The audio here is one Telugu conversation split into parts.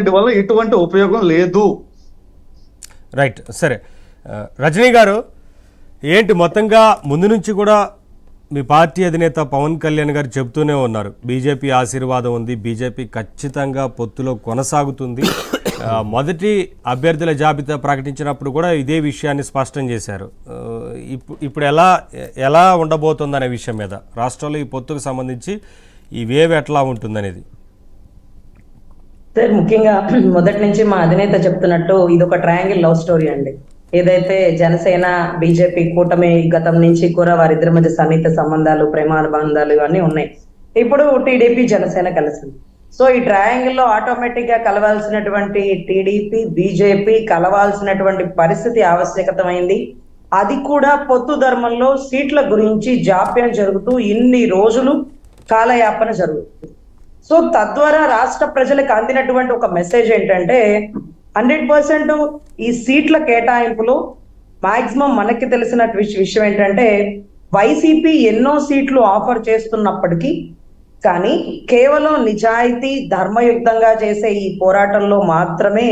రెడ్డి వల్ల ఎటువంటి ఉపయోగం లేదు. రైట్, సరే. రజనీ గారు, ఏంటి మొత్తంగా ముందు నుంచి కూడా మీ పార్టీ అధినేత పవన్ కళ్యాణ్ గారు చెబుతూనే ఉన్నారు, బీజేపీ ఆశీర్వాదం ఉంది, బీజేపీ ఖచ్చితంగా పొత్తులో కొనసాగుతుంది. మొదటి అభ్యర్థుల జాబితా ప్రకటించినప్పుడు కూడా ఇదే విషయాన్ని స్పష్టం చేశారు. ఇప్పుడు ఎలా ఉండబోతుంది అనే విషయం మీద, రాష్ట్రంలో ఈ పొత్తుకు సంబంధించి ఈ వేవ్ ఎట్లా ఉంటుందనేది. సార్, ముఖ్యంగా మొదటి నుంచి మా అధినేత చెప్తున్నట్టు ఇది ఒక ట్రయాంగిల్ లవ్ స్టోరీ అండి. ఏదైతే జనసేన బీజేపీ కూటమి గతం నుంచి కూడా వారిద్దరి మధ్య సన్నిహిత సంబంధాలు, ప్రేమానుబంధాలు ఇవన్నీ ఉన్నాయి. ఇప్పుడు టీడీపీ జనసేన కలిసింది. సో ఈ ట్రయాంగిల్ లో ఆటోమేటిక్ గా కలవాల్సినటువంటి టీడీపీ బీజేపీ కలవాల్సినటువంటి పరిస్థితి ఆవశ్యకతమైంది. అది కూడా పొత్తు ధర్మంలో సీట్ల గురించి జాప్యం జరుగుతూ ఇన్ని రోజులు కాలయాపన జరుగుతుంది. సో తద్వారా రాష్ట్ర ప్రజలకు అందినటువంటి ఒక మెసేజ్ ఏంటంటే 100% ఈ సీట్ల కేటాయింపులో మాక్సిమం మనకి తెలిసిన విషయం ఏంటంటే వైసీపీ ఎన్నో సీట్లు ఆఫర్ చేస్తున్నప్పటికీ కానీ కేవలం నిజాయితీ ధర్మయుక్తంగా చేసే ఈ పోరాటంలో మాత్రమే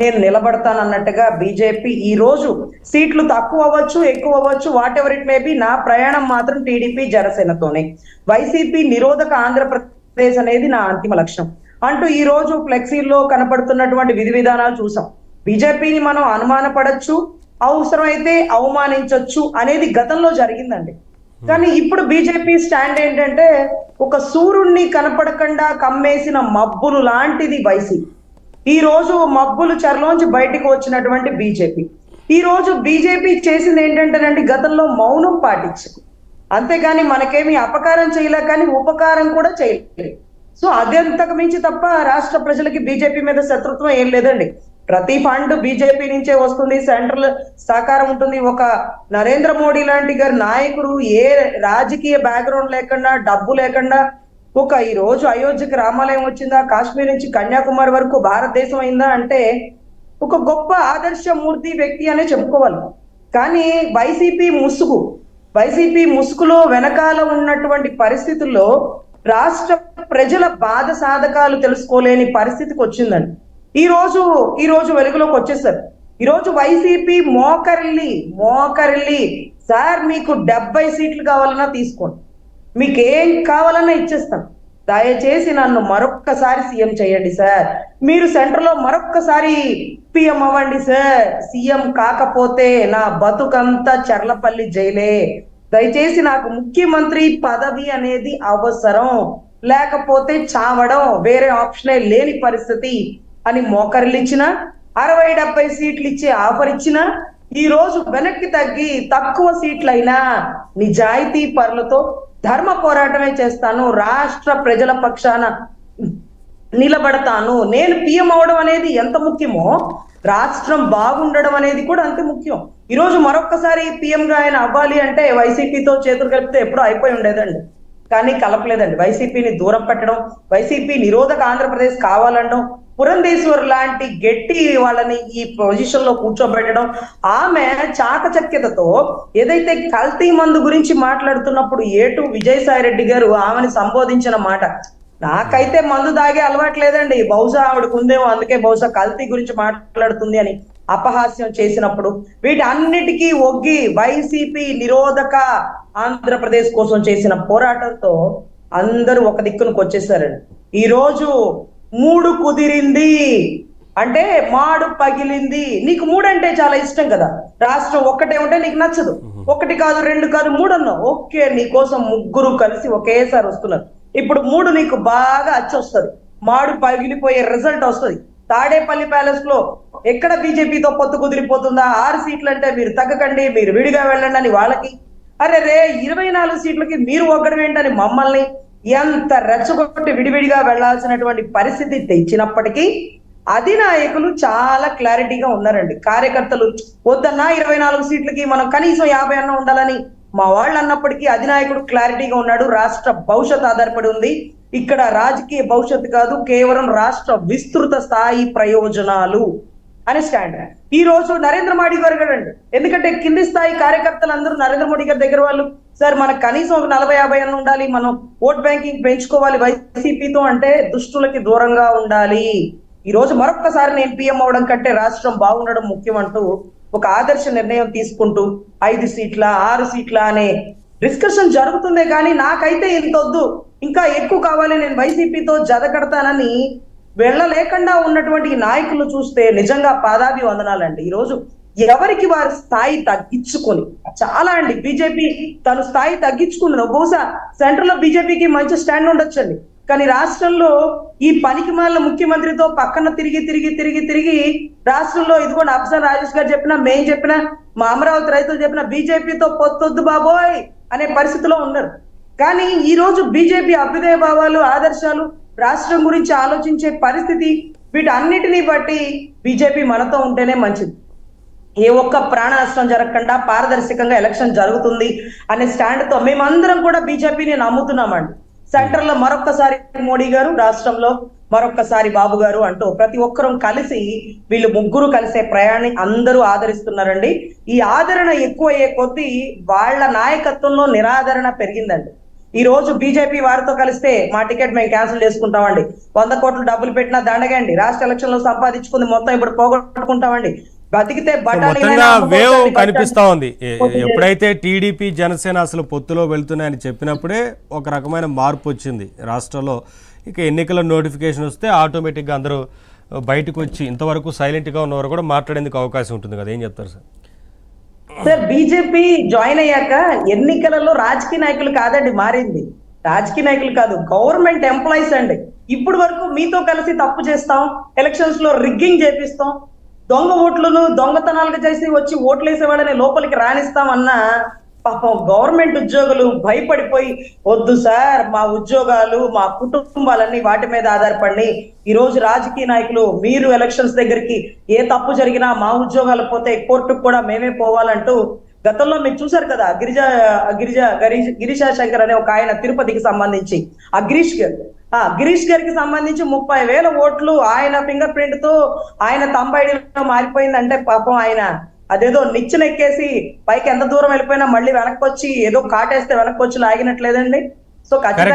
నేను నిలబడతానన్నట్టుగా బీజేపీ ఈ రోజు సీట్లు తక్కువ అవ్వచ్చు, ఎక్కువ అవ్వచ్చు, what ever it may be, నా ప్రయాణం మాత్రం టీడీపీ జనసేనతోనే, వైసీపీ నిరోధక ఆంధ్రప్రదేశ్ అనేది నా అంతిమ లక్ష్యం అంటూ ఈ రోజు ఫ్లెక్సీల్లో కనపడుతున్నటువంటి విధి విధానాలు చూసాం. బీజేపీని మనం అనుమానపడచ్చు, అవసరమైతే అవమానించవచ్చు అనేది గతంలో జరిగిందండి. కానీ ఇప్పుడు బీజేపీ స్టాండ్ ఏంటంటే ఒక సూర్యుడిని కనపడకుండా కమ్మేసిన మబ్బులు లాంటిది వైసీపీ. ఈ రోజు మబ్బులు చెరలోంచి బయటకు వచ్చినటువంటి బీజేపీ. ఈ రోజు బీజేపీ చేసింది ఏంటంటేనండి, గతంలో మౌనం పాటించింది, అంతేగాని మనకేమి అపకారం చేయలే, కానీ ఉపకారం కూడా చేయలేదు. సో అదంతకు మించి తప్ప రాష్ట్ర ప్రజలకి బీజేపీ మీద శత్రుత్వం ఏం లేదండి. ప్రతి ఫండ్ బీజేపీ నుంచే వస్తుంది, సెంట్రల్ సహకారం ఉంటుంది. ఒక నరేంద్ర మోడీ లాంటి గారి నాయకుడు ఏ రాజకీయ బ్యాక్గ్రౌండ్ లేకుండా, డబ్బు లేకుండా ఈ రోజు అయోధ్యకి రామాలయం వచ్చిందా, కాశ్మీర్ నుంచి కన్యాకుమారి వరకు భారతదేశం అయిందా అంటే ఒక గొప్ప ఆదర్శమూర్తి వ్యక్తి అనే చెప్పుకోవాలి. కానీ వైసీపీ ముసుగులో వెనకాల ఉన్నటువంటి పరిస్థితుల్లో రాష్ట్ర ప్రజల బాధ సాధకాలు తెలుసుకోలేని పరిస్థితికి వచ్చిందండి. ఈ రోజు వెలుగులోకి వచ్చేసారు. ఈ రోజు వైసీపీ మోకరిల్లి సార్ మీకు 70 సీట్లు కావాలన్నా తీసుకోండి, మీకు ఏం కావాలన్నా ఇచ్చేస్తాం, దయచేసి నన్ను మరొక్కసారి సీఎం చేయండి సార్, మీరు సెంటర్ లో మరొక్కసారి పిఎం అవ్వండి సార్, సీఎం కాకపోతే నా బతుకంతా చర్లపల్లి జైలే, దయచేసి నాకు ముఖ్యమంత్రి పదవి అనేది అవసరం, లేకపోతే చావడం వేరే ఆప్షనే లేని పరిస్థితి అని మోకరిల్లు ఇచ్చిన, 60-70 సీట్లు ఇచ్చే ఆఫర్ ఇచ్చిన, ఈ రోజు వెనక్కి తగ్గి తక్కువ సీట్లైనా నిజాయితీ పరులతో ధర్మ పోరాటమే చేస్తాను, రాష్ట్ర ప్రజల పక్షాన నిలబడతాను, నేను పిఎం అవడం అనేది ఎంత ముఖ్యమో రాష్ట్రం బాగుండడం అనేది కూడా అంతే ముఖ్యం. ఈ రోజు మరొక్కసారి పిఎం గా ఆయన అవ్వాలి అంటే వైసీపీతో చేతులు కలిపితే ఎప్పుడో అయిపోయి ఉండేదండి. కానీ కలపలేదండి. వైసీపీని దూరం పెట్టడం, వైసీపీ నిరోధక ఆంధ్రప్రదేశ్ కావాలనడం, పురంధేశ్వర్ లాంటి గట్టి వాళ్ళని ఈ పొజిషన్ లో కూర్చోబెట్టడం, ఆమె చాకచక్యతతో ఏదైతే కల్తీ మందు గురించి మాట్లాడుతున్నప్పుడు ఏటు విజయసాయి రెడ్డి గారు ఆమెను సంబోధించిన మాట, నాకైతే మందు తాగే అలవాటు లేదండి, బహుశా ఆవిడకు ఉందేమో, అందుకే బహుశా కల్తీ గురించి మాట్లాడుతుంది అని అపహాస్యం చేసినప్పుడు వీటి అన్నిటికీ ఒగ్గి వైసీపీ నిరోధక ఆంధ్రప్రదేశ్ కోసం చేసిన పోరాటంతో అందరూ ఒక దిక్కునికి వచ్చేసారండి. ఈ రోజు 3 కుదిరింది అంటే మాడు పగిలింది. నీకు 3 అంటే చాలా ఇష్టం కదా, రాష్ట్రం ఒక్కటే ఉంటే నీకు నచ్చదు, 1 కాదు 2 కాదు 3 అన్నావు, ఓకే, నీకోసం 3 కలిసి ఒకేసారి వస్తున్నారు. ఇప్పుడు 3 నీకు బాగా అచ్చొస్తుంది, మాడు పగిలిపోయే రిజల్ట్ వస్తుంది. తాడేపల్లి ప్యాలెస్ లో ఎక్కడ బీజేపీతో పొత్తు కుదిరిపోతుందా, 6 సీట్లు అంటే మీరు తగ్గకండి, మీరు విడిగా వెళ్ళండి అని వాళ్ళకి, అరే 24 సీట్లకి మీరు ఒక్కడు ఏంటని మమ్మల్ని ఎంత రెచ్చగొట్టి విడివిడిగా వెళ్లాల్సినటువంటి పరిస్థితి తెచ్చినప్పటికీ అధినాయకులు చాలా క్లారిటీగా ఉన్నారండి. కార్యకర్తలు వద్దన్నా 24 సీట్లకి మనం కనీసం 50 అన్న ఉండాలని మా వాళ్ళు అన్నప్పటికీ అధినాయకుడు క్లారిటీగా ఉన్నాడు. రాష్ట్ర భవిష్యత్ ఆధారపడి ఉంది, ఇక్కడ రాజకీయ భవిష్యత్తు కాదు, కేవలం రాష్ట్ర విస్తృత స్థాయి ప్రయోజనాలు అని స్టాండ్. ఈ రోజు నరేంద్ర మోడీ గారు కదండి, ఎందుకంటే కింది స్థాయి కార్యకర్తలు అందరూ నరేంద్ర మోడీ గారి దగ్గర వాళ్ళు, సార్ మనకు కనీసం ఒక 40-50 అన్న ఉండాలి, మనం ఓట్ బ్యాంకింగ్ పెంచుకోవాలి వైసీపీతో అంటే దుష్టులకి దూరంగా ఉండాలి, ఈ రోజు మరొక్కసారి నేను పీఎం అవడం కంటే రాష్ట్రం బాగుండడం ముఖ్యం అంటూ ఒక ఆదర్శ నిర్ణయం తీసుకుంటూ 5 సీట్ల 6 సీట్ల అనే డిస్కషన్ జరుగుతుందే కానీ నాకైతే ఇంత వద్దు, ఇంకా ఎక్కువ కావాలి, నేను వైసీపీతో జత కడతానని వెళ్ళలేకుండా ఉన్నటువంటి ఈ నాయకులు చూస్తే నిజంగా పాదాభి వందనాలండి. ఈ రోజు ఎవరికి వారి స్థాయి తగ్గించుకొని చాలా అండి, బీజేపీ తన స్థాయి తగ్గించుకున్నది. బహుశా సెంట్రల్ లో బీజేపీకి మంచి స్టాండ్ ఉండొచ్చండి, కానీ రాష్ట్రంలో ఈ పనికిమాలిన ముఖ్యమంత్రితో పక్కన తిరిగి రాష్ట్రంలో ఇదిగోండి అఫ్జల్ రాజేష్ గారు చెప్పినా, మేం చెప్పినా, మా అమరావతి రైతులు చెప్పినా బీజేపీతో పొత్తొద్దు బాబోయ్ అనే పరిస్థితిలో ఉన్నారు. కానీ ఈ రోజు బీజేపీ అభ్యుదయ భావాలు, ఆదర్శాలు, రాష్ట్రం గురించి ఆలోచించే పరిస్థితి, వీటన్నిటిని బట్టి బీజేపీ మనతో ఉంటేనే మంచిది. ఏ ఒక్క ప్రాణ నష్టం జరగకుండా పారదర్శకంగా ఎలక్షన్ జరుగుతుంది అనే స్టాండ్ తో మేమందరం కూడా బీజేపీని నమ్ముతున్నామండి. సెంట్రల్ లో మరొక్కసారి మోడీ గారు, రాష్ట్రంలో మరొక్కసారి బాబు గారు అంటూ ప్రతి ఒక్కరూ కలిసి, వీళ్ళు ముగ్గురు కలిసే ప్రయాణి అందరూ ఆదరిస్తున్నారండి. ఈ ఆదరణ ఎక్కువ అయ్యే కొద్దీ వాళ్ళ నాయకత్వంలో నిరాదరణ పెరిగిందండి. ఈ రోజు బీజేపీ వారితో కలిస్తే మా టికెట్ మేము క్యాన్సిల్ చేసుకుంటామండి, 100 కోట్లు డబ్బులు పెట్టినా దండగండి, రాష్ట్ర ఎలక్షన్ లో సంపాదించుకుంది మొత్తం ఇప్పుడు పోగొట్టుకుంటామండి, బతికితే మొత్తంగా వేవ్ కనిపిస్తా ఉంది. ఎప్పుడైతే టీడీపీ జనసేన అసలు పొత్తులో వెళ్తున్నాయని చెప్పినప్పుడే ఒక రకమైన మార్పు వచ్చింది రాష్ట్రంలో. ఇక ఎన్నికల నోటిఫికేషన్ వస్తే ఆటోమేటిక్గా అందరూ బయటకు వచ్చి ఇంతవరకు సైలెంట్గా ఉన్నవారు కూడా మాట్లాడేందుకు అవకాశం ఉంటుంది కదా, ఏం చెప్తారు సార్? సార్, బీజేపీ జాయిన్ అయ్యాక ఎన్నికలలో రాజకీయ నాయకులు కాదండి మారింది, రాజకీయ నాయకులు కాదు, గవర్నమెంట్ ఎంప్లాయీస్ అండి. ఇప్పుడు వరకు మీతో కలిసి తప్పు చేస్తాం, ఎలక్షన్స్ లో రిగ్గింగ్ చేపిస్తాం, దొంగ ఓట్లను దొంగతనాలుగా చేసి వచ్చి ఓట్లు వేసేవాళ్ళని లోపలికి రాణిస్తామన్నా పాపం గవర్నమెంట్ ఉద్యోగులు భయపడిపోయి, వద్దు సార్ మా ఉద్యోగాలు, మా కుటుంబాలన్నీ వాటి మీద ఆధారపడి, ఈ రోజు రాజకీయ నాయకులు మీరు ఎలక్షన్స్ దగ్గరికి ఏ తప్పు జరిగినా మా ఉద్యోగాలు పోతే కోర్టుకు కూడా మేమే పోవాలంటూ, గతంలో మీరు చూసారు కదా గిరిజా శంకర్ అనే ఒక ఆయన తిరుపతికి సంబంధించి గిరీష్ గారికి సంబంధించి 30,000 ఓట్లు ఆయన ఫింగర్ ప్రింట్ తో ఆయన తంబైడిలో మారిపోయిందంటే పాపం ఆయన అదేదో నిచ్చెనెక్కేసి పైకి ఎంత దూరం వెళ్ళిపోయినా మళ్ళీ వెనక్కి వచ్చి ఏదో కాటేస్తే వెనక్కి వచ్చి లాగినట్లేదండి. సో ఖచ్చితంగా